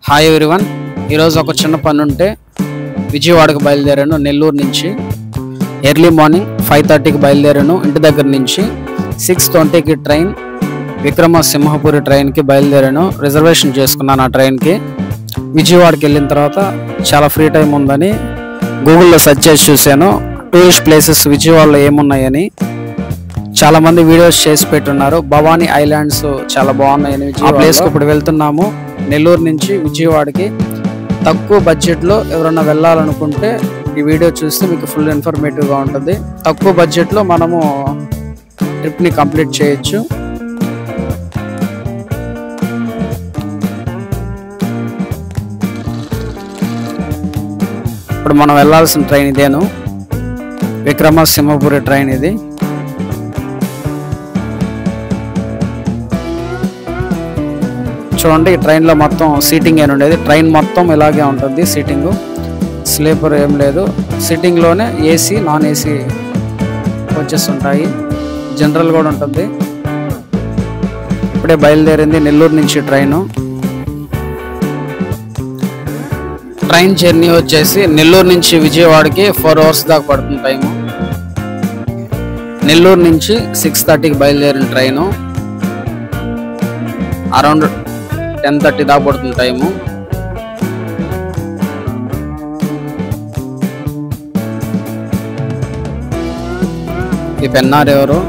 Hi everyone, ఈరోజు ఒక చిన్న పని ఉంటే విజయవాడకు బయలుదేరాను. నెల్లూరు నుంచి ఎర్లీ మార్నింగ్ 5:30కి బయలుదేరాను. ఇంటి దగ్గర నుంచి 6:20కి ట్రైన్ విక్రమసింహపురి ట్రైన్కి బయలుదేరాను. రిజర్వేషన్ చేసుకున్నాను ఆ ట్రైన్కి. విజయవాడకి వెళ్ళిన తర్వాత చాలా ఫ్రీ టైం ఉందని గూగుల్లో సెర్చ్ చేసి చూశాను టూరిస్ట్ ప్లేసెస్ విజయవాడలో ఏమున్నాయని. చాలామంది వీడియోస్ చేసి పెట్టున్నారు. భవానీ ఐలాండ్స్ చాలా బాగున్నాయని. ఆ ప్లేస్కి ఇప్పుడు వెళ్తున్నాము. నెల్లూరు నుంచి విజయవాడకి తక్కువ బడ్జెట్లో ఎవరన్నా వెళ్ళాలనుకుంటే ఈ వీడియో చూస్తే మీకు ఫుల్ ఇన్ఫర్మేటివ్గా ఉంటుంది. తక్కువ బడ్జెట్లో మనము ట్రిప్ని కంప్లీట్ చేయొచ్చు. ఇప్పుడు మనం వెళ్ళాల్సిన ట్రైన్ ఇదేను, విక్రమసింహపురి ట్రైన్ ఇది. చూడండి, ఈ ట్రైన్లో మొత్తం సీటింగ్ ఏమి ఉండేది. ట్రైన్ మొత్తం ఇలాగే ఉంటుంది. సీటింగు స్లీపర్ ఏం లేదు. సీటింగ్లోనే ఏసీ నాన్ ఏసీ కోచెస్ ఉంటాయి. జనరల్ కూడా ఉంటుంది. ఇప్పుడే బయలుదేరింది నెల్లూరు నుంచి ట్రైను. ట్రైన్ జర్నీ వచ్చేసి నెల్లూరు నుంచి విజయవాడకి 4 hours దాకా పడుతుంది టైము. నెల్లూరు నుంచి 6:30కి బయలుదేరిన ట్రైను అరౌండ్ 10:30 దాకా పడుతుంది టైము. ఈ పెన్నార్ ఎవరు?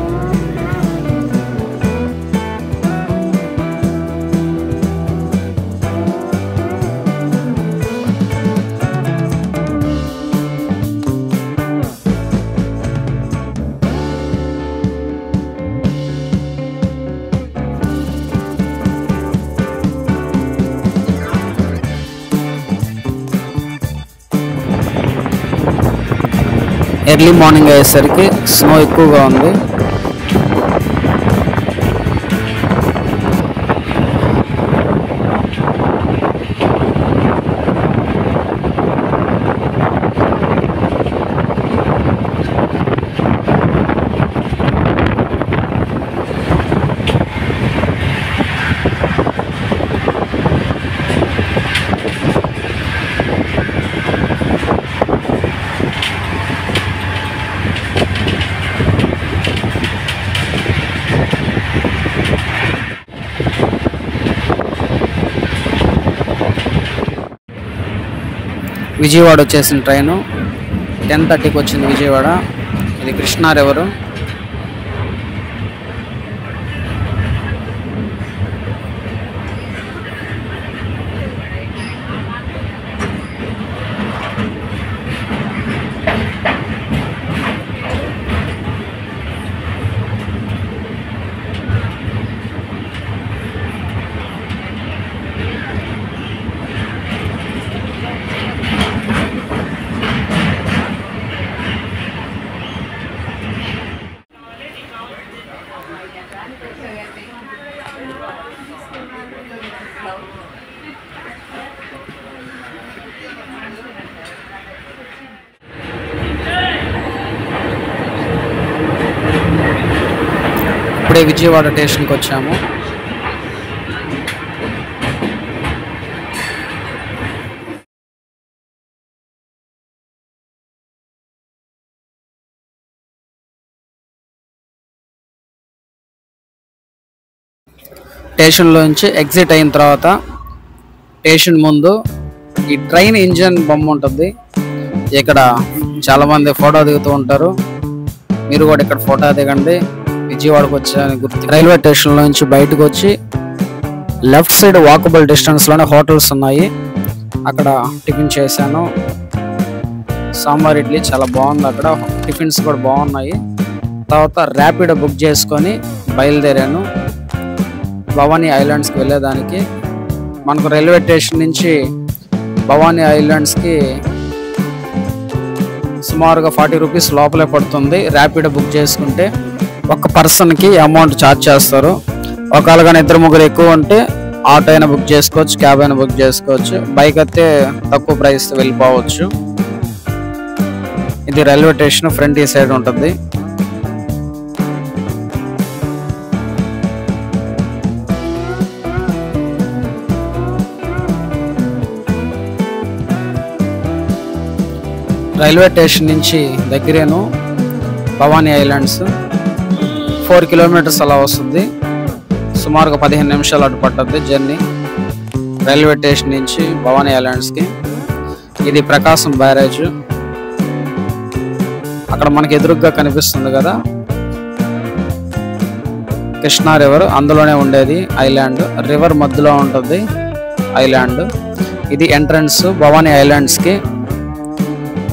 ఎర్లీ మార్నింగ్ అయ్యేసరికి స్నో ఎక్కువగా ఉంది. విజయవాడ వచ్చేసిన ట్రైను 10:30కి వచ్చింది విజయవాడ. ఇది కృష్ణా రివరు. ఇప్పుడే విజయవాడ స్టేషన్కి వచ్చాము. స్టేషన్లోంచి ఎగ్జిట్ అయిన తర్వాత స్టేషన్ ముందు ఈ ట్రైన్ ఇంజన్ బొమ్మ ఉంటుంది. ఇక్కడ చాలామంది ఫోటో దిగుతూ ఉంటారు. మీరు కూడా ఇక్కడ ఫోటో దిగండి. విజయవాడకు వచ్చాయని గుర్తు. రైల్వే స్టేషన్లో నుంచి బయటకు వచ్చి లెఫ్ట్ సైడ్ వాకబుల్ డిస్టెన్స్లోనే హోటల్స్ ఉన్నాయి. అక్కడ టిఫిన్ చేశాను. సాంబార్ ఇడ్లీ చాలా బాగుంది. అక్కడ టిఫిన్స్ కూడా బాగున్నాయి. తర్వాత ర్యాపిడో బుక్ చేసుకొని బయలుదేరాను భవానీ ఐలాండ్స్కి వెళ్ళేదానికి. మనకు రైల్వే స్టేషన్ నుంచి భవానీ ఐలాండ్స్కి సుమారుగా 40 రూపీస్ లోపలే పడుతుంది. ర్యాపిడో బుక్ చేసుకుంటే ఒక పర్సన్కి అమౌంట్ ఛార్జ్ చేస్తారు. ఒకవేళ కానీ 2-3 ఎక్కువ ఉంటే ఆటో అయినా బుక్ చేసుకోవచ్చు, క్యాబ్ అయినా బుక్ చేసుకోవచ్చు. బైక్ అయితే తక్కువ ప్రైస్ వెళ్ళిపోవచ్చు. ఇది రైల్వే స్టేషన్ ఫ్రంట్ ఈ సైడ్ ఉంటుంది. రైల్వే స్టేషన్ నుంచి దగ్గరేను భవానీ ఐలాండ్స్ 4 కిలోమీటర్స్ అలా వస్తుంది. సుమారుగా 15 నిమిషాలు అటు పట్టుద్ది జర్నీ రైల్వే స్టేషన్ నుంచి భవానీ ఐలాండ్స్కి. ఇది ప్రకాశం బ్యారేజ్. అక్కడ మనకి ఎదురుగ్గా కనిపిస్తుంది కదా కృష్ణా రివర్, అందులోనే ఉండేది ఐలాండ్. రివర్ మధ్యలో ఉంటుంది ఐలాండ్. ఇది ఎంట్రన్స్ భవానీ ఐలాండ్స్కి.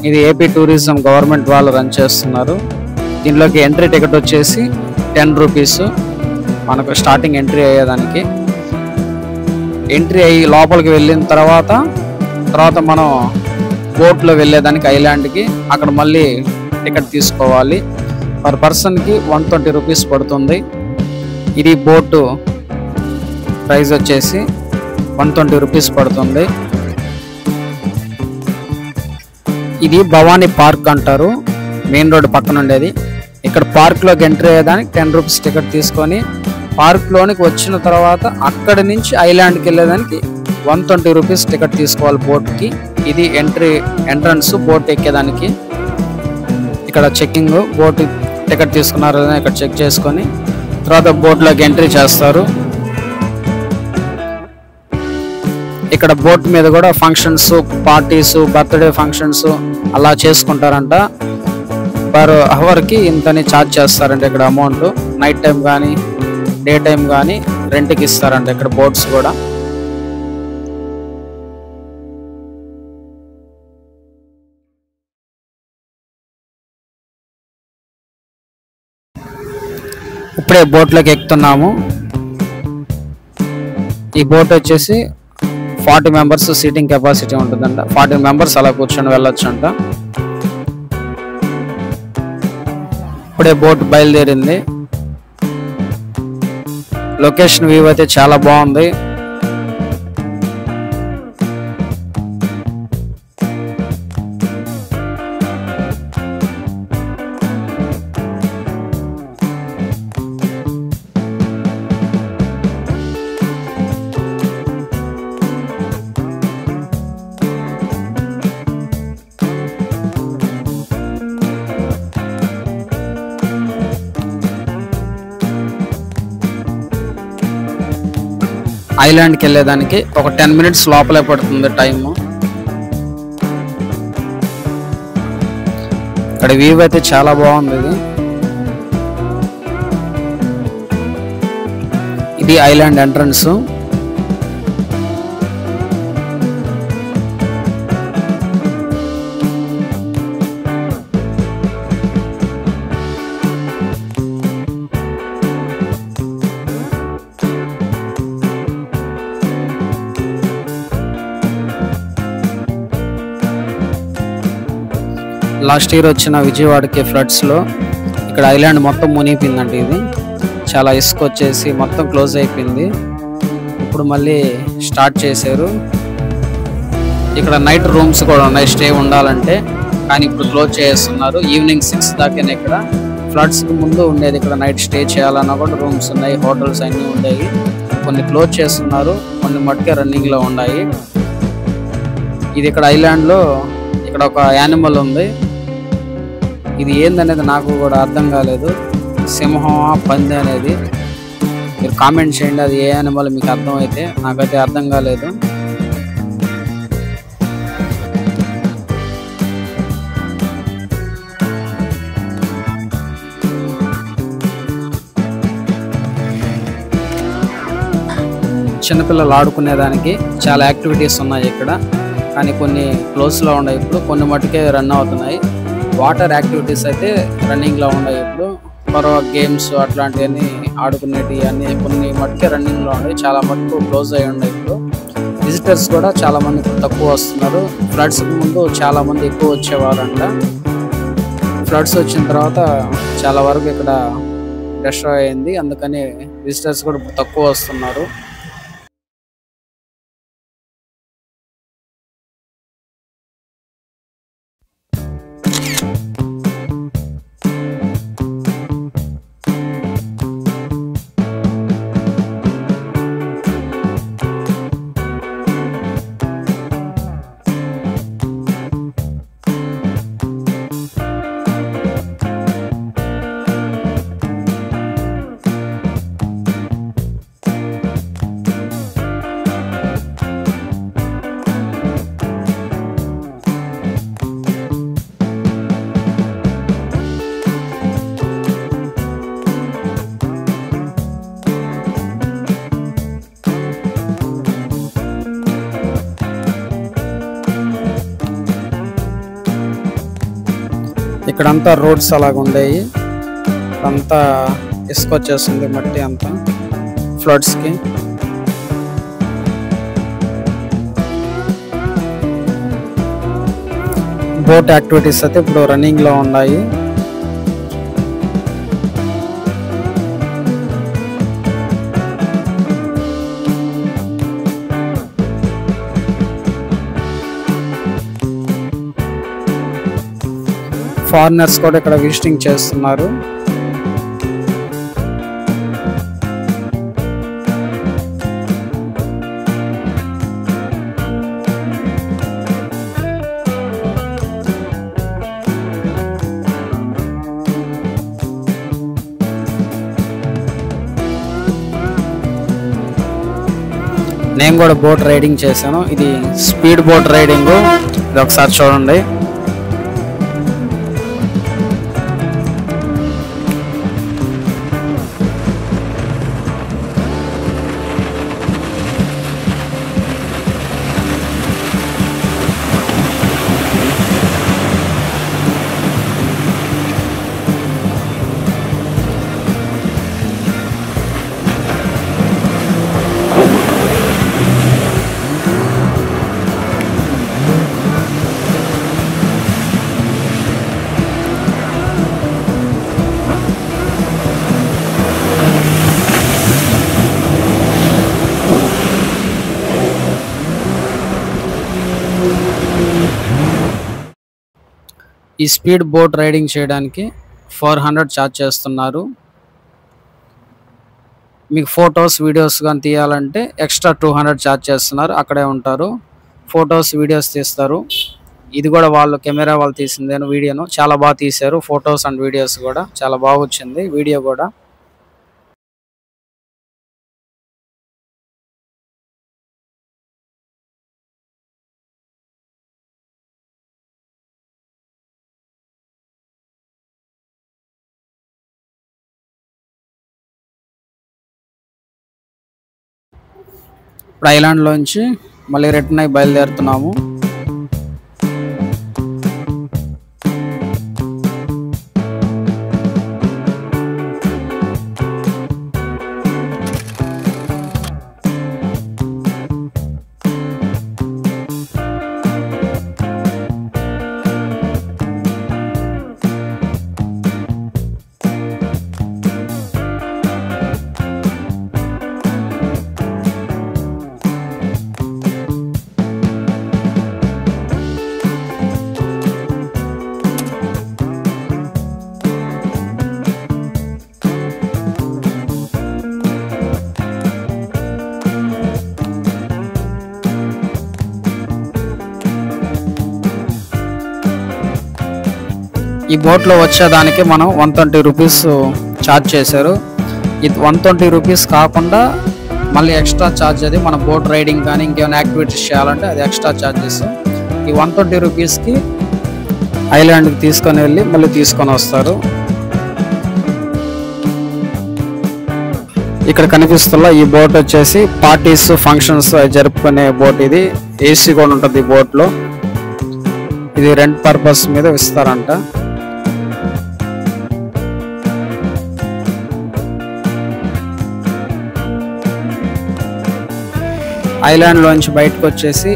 ఇది ఏపీ టూరిజం గవర్నమెంట్ వాళ్ళు రన్ చేస్తున్నారు. దీనిలోకి ఎంట్రీ టికెట్ వచ్చేసి 10 రూపీస్ మనకు స్టార్టింగ్ ఎంట్రీ అయ్యేదానికి. ఎంట్రీ అయ్యి లోపలికి వెళ్ళిన తర్వాత మనం బోట్లో వెళ్ళేదానికి ఐలాండ్కి అక్కడ మళ్ళీ టికెట్ తీసుకోవాలి. పర్ పర్సన్కి 120 రూపీస్ పడుతుంది. ఇది బోటు ప్రైస్ వచ్చేసి 120 రూపీస్ పడుతుంది. ఇది భవానీ పార్క్ అంటారు, మెయిన్ రోడ్ పక్కన ఉండేది. ఇక్కడ పార్క్లోకి ఎంట్రీ అయ్యేదానికి 10 రూపీస్ టికెట్ తీసుకొని పార్క్లోనికి వచ్చిన తర్వాత అక్కడి నుంచి ఐలాండ్కి వెళ్ళేదానికి 120 రూపీస్ టికెట్ తీసుకోవాలి బోట్కి. ఇది ఎంట్రన్స్ బోట్ ఎక్కేదానికి. ఇక్కడ చెక్కింగ్, బోట్ టికెట్ తీసుకున్నారు ఇక్కడ చెక్ చేసుకొని తర్వాత బోట్లోకి ఎంట్రీ చేస్తారు. ఇక్కడ బోట్ మీద కూడా ఫంక్షన్స్, పార్టీస్, బర్త్డే ఫంక్షన్స్ అలా చేసుకుంటారంట. పర్ అవర్కి ఇంతని ఛార్జ్ చేస్తారంట ఇక్కడ అమౌంట్. నైట్ టైం కానీ డే టైం కానీ రెంట్కి ఇస్తారంట ఇక్కడ బోట్స్ కూడా. ఇప్పుడే బోట్లోకి ఎక్కుతున్నాము. ఈ బోట్ వచ్చేసి 40 మెంబర్స్ సీటింగ్ కెపాసిటీ ఉంటుందంట. 40 మెంబర్స్ అలా కూర్చొని వెళ్ళొచ్చు అంట. ఇప్పుడే బోట్ బయలుదేరింది. లొకేషన్ వ్యూ అయితే చాలా బాగుంది. ఐలాండ్కి వెళ్ళేదానికి ఒక 10 మినిట్స్ లోపలే పడుతుంది టైము. ఇక్కడ వ్యూ అయితే చాలా బాగుంది. ఇది ఐలాండ్ ఎంట్రన్స్. లాస్ట్ ఇయర్ వచ్చిన విజయవాడకి ఫ్లడ్స్లో ఇక్కడ ఐలాండ్ మొత్తం మునిగిపోయిందండి. ఇది చాలా ఇసుక వచ్చేసి మొత్తం క్లోజ్ అయిపోయింది. ఇప్పుడు మళ్ళీ స్టార్ట్ చేశారు. ఇక్కడ నైట్ రూమ్స్ కూడా ఉన్నాయి స్టే ఉండాలంటే, కానీ ఇప్పుడు క్లోజ్ చేస్తున్నారు. ఈవినింగ్ 6 దాకానే. ఇక్కడ ఫ్లడ్స్కి ముందు ఉండేది ఇక్కడ నైట్ స్టే చేయాలన్నా కూడా రూమ్స్ ఉన్నాయి, హోటల్స్ అన్నీ ఉన్నాయి. కొన్ని క్లోజ్ చేస్తున్నారు, కొన్ని మట్టుకే రన్నింగ్లో ఉన్నాయి. ఇది ఇక్కడ ఐలాండ్లో ఇక్కడ ఒక యానిమల్ ఉంది. ఇది ఏందనేది నాకు కూడా అర్థం కాలేదు. సింహమా పంది అనేది మీరు కామెంట్ చేయండి. అది ఏ యానిమల్ మీకు అర్థమైతే. నాకైతే అర్థం కాలేదు. చిన్నపిల్లలు ఆడుకునేదానికి చాలా యాక్టివిటీస్ ఉన్నాయి ఇక్కడ, కానీ కొన్ని క్లోజ్లో ఉన్నాయి. ఇప్పుడు కొన్ని మట్టుకే రన్ అవుతున్నాయి. వాటర్ యాక్టివిటీస్ అయితే రన్నింగ్లో ఉన్నాయి. ఇప్పుడు పర్వ గేమ్స్ అట్లాంటివన్నీ ఆడుకునేవి అన్నీ కొన్ని మట్టుకే రన్నింగ్లో ఉన్నాయి. చాలా మటుకు క్లోజ్ అయ్యి ఉన్నాయి. ఇప్పుడు విజిటర్స్ కూడా చాలా మంది ఇప్పుడు తక్కువ వస్తున్నారు. ఫ్లడ్స్కి ముందు చాలా మంది ఎక్కువ వచ్చేవారంట. ఫ్లడ్స్ వచ్చిన తర్వాత చాలా వరకు ఇక్కడ డిస్ట్రాయ్ అయింది. అందుకని విజిటర్స్ కూడా తక్కువ వస్తున్నారు. ఇక్కడంతా రోడ్స్ అలాగ ఉండేవి, అంతా ఇసుక వచ్చేస్తుంది, మట్టి అంతా ఫ్లడ్స్కి. బోట్ యాక్టివిటీస్ అయితే ఇప్పుడు రన్నింగ్లో ఉన్నాయి. ఫారినర్స్ కూడా ఇక్కడ విజిటింగ్ చేస్తున్నారు. నేను కూడా బోట్ రైడింగ్ చేశాను. ఇది స్పీడ్ బోట్ రైడింగ్. ఇది ఒకసారి చూడండి. ఈ స్పీడ్ బోట్ రైడింగ్ చేయడానికి 400 ఛార్జ్ చేస్తున్నారు. మీకు ఫొటోస్ వీడియోస్ కానీ తీయాలంటే ఎక్స్ట్రా 200 ఛార్జ్ చేస్తున్నారు. అక్కడే ఉంటారు, ఫొటోస్ వీడియోస్ తీస్తారు. ఇది కూడా వాళ్ళు కెమెరా వాళ్ళు తీసిందేను వీడియోను. చాలా బాగా తీశారు ఫొటోస్ అండ్ వీడియోస్ కూడా. చాలా బాగా వచ్చింది వీడియో కూడా. ఇప్పుడు ఐలాండ్లోంచి మళ్ళీ రిటర్న్ అయి బయలుదేరుతున్నాము. ఈ బోట్లో వచ్చేదానికి మనం 120 రూపీస్ ఛార్జ్ చేశారు. ఇది 120 రూపీస్ కాకుండా మళ్ళీ ఎక్స్ట్రా ఛార్జ్, అది మన బోట్ రైడింగ్ కానీ ఇంకేమైనా యాక్టివిటీస్ చేయాలంటే అది ఎక్స్ట్రా ఛార్జెస్. ఈ 120 రూపీస్కి ఐలాండ్కి తీసుకొని వెళ్ళి మళ్ళీ తీసుకొని వస్తారు. ఇక్కడ కనిపిస్తున్న ఈ బోట్ వచ్చేసి పార్టీస్ ఫంక్షన్స్ జరుపుకునే బోట్. ఇది ఏసీ కూడా ఉంటుంది ఈ బోట్లో. ఇది రెంట్ పర్పస్ మీద ఇస్తారంట. ఐలాండ్లోంచి బయటకు వచ్చేసి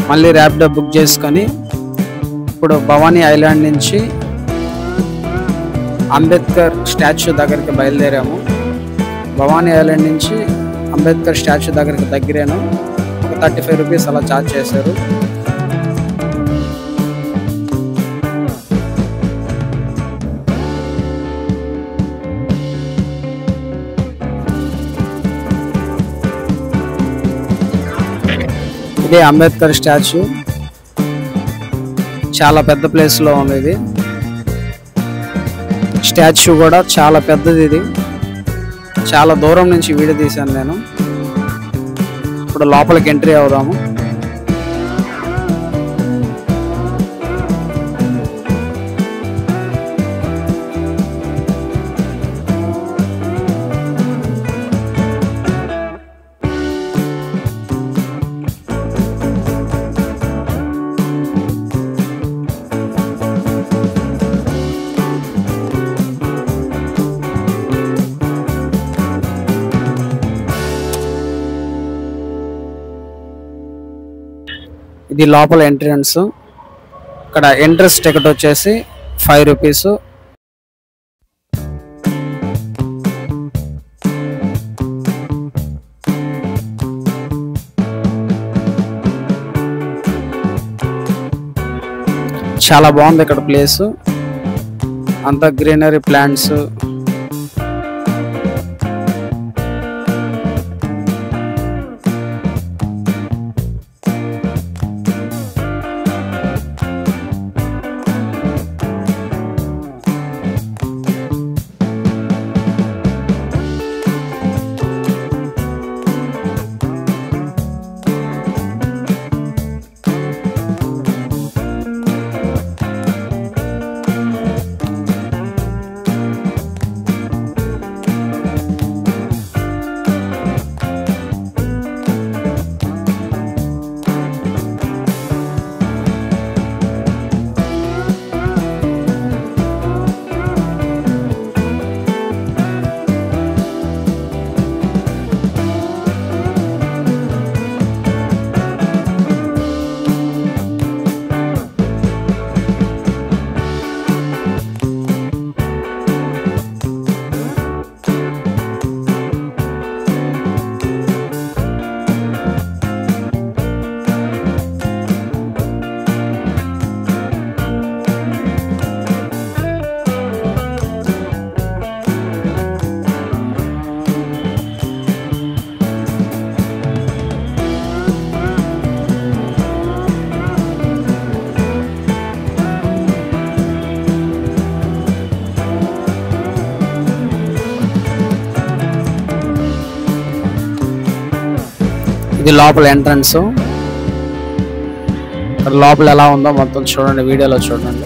మళ్ళీ ర్యాపిడో బుక్ చేసుకొని ఇప్పుడు భవానీ ఐలాండ్ నుంచి అంబేద్కర్ స్టాచ్యూ దగ్గరికి బయలుదేరాము. భవానీ ఐలాండ్ నుంచి అంబేద్కర్ స్టాచ్యూ దగ్గరికి దగ్గరేను. ఒక 35 రూపీస్ అలా ఛార్జ్ చేశారు. ఇదే అంబేద్కర్ స్టాచ్యూ. చాలా పెద్ద ప్లేస్లో ఉంది ఇది. స్టాచ్యూ కూడా చాలా పెద్దది. ఇది చాలా దూరం నుంచి వీడియో తీశాను నేను. ఇప్పుడు లోపలికి ఎంట్రీ అవుదాము. ఇది లోపల ఎంట్రన్స్. ఇక్కడ ఎంట్రన్స్ టికెట్ వచ్చేసి 5 రూపీస్. చాలా బాగుంది ఇక్కడ ప్లేస్ అంతా, గ్రీనరీ ప్లాంట్స్. ఇది లోపల ఎంట్రన్స్. లోపల ఎలా ఉందో మొత్తం చూడండి, వీడియోలో చూడండి.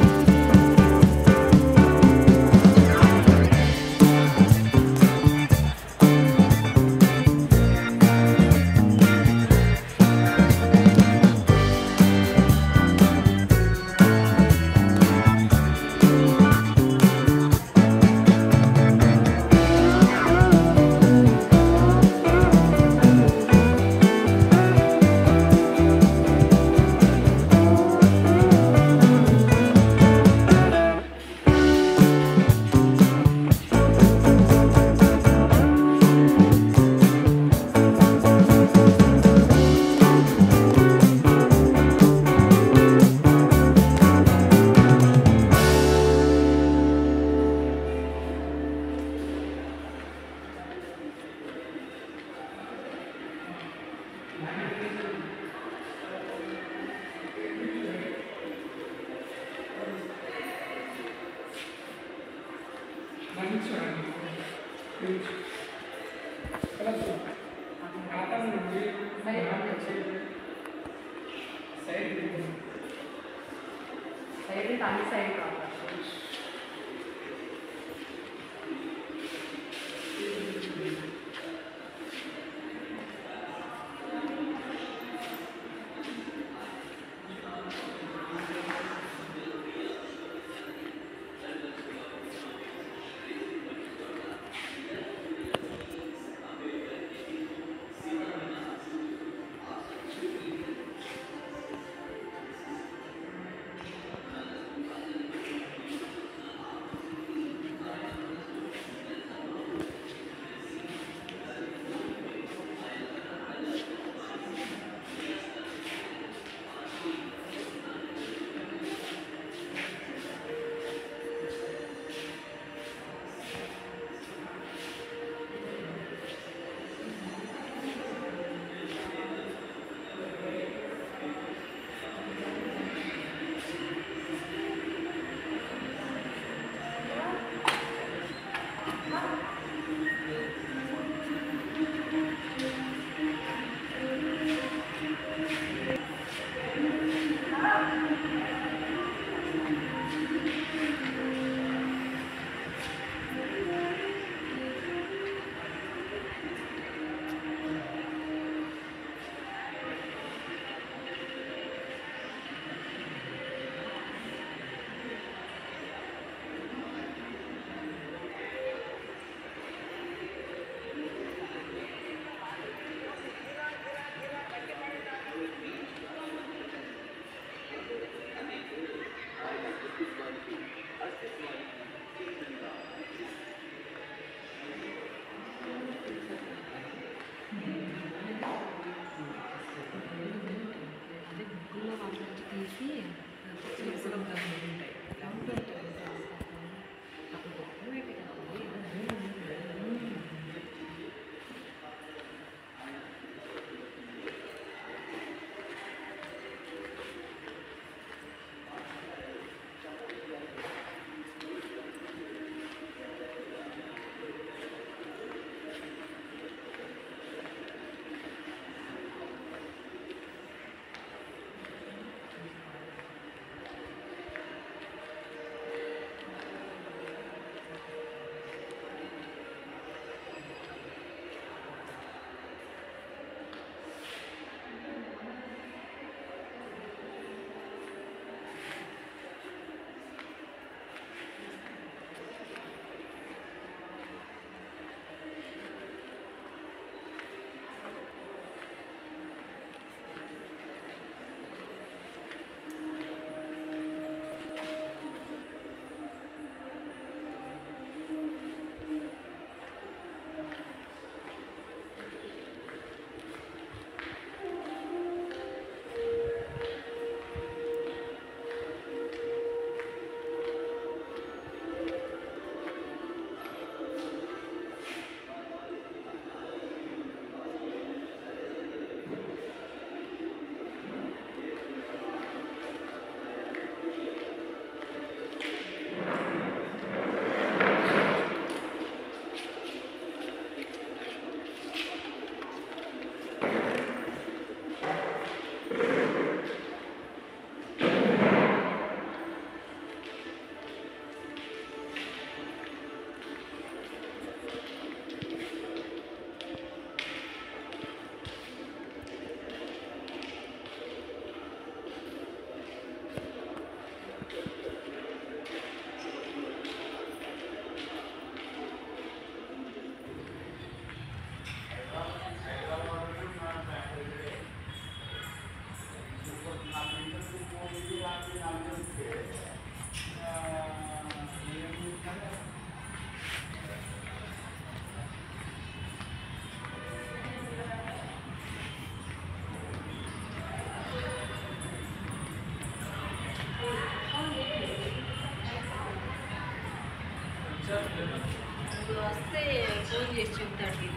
వస్తే ఫోన్ చేసి చెప్తాడు.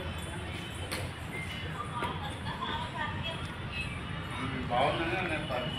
బాగుందని చెప్పాలి.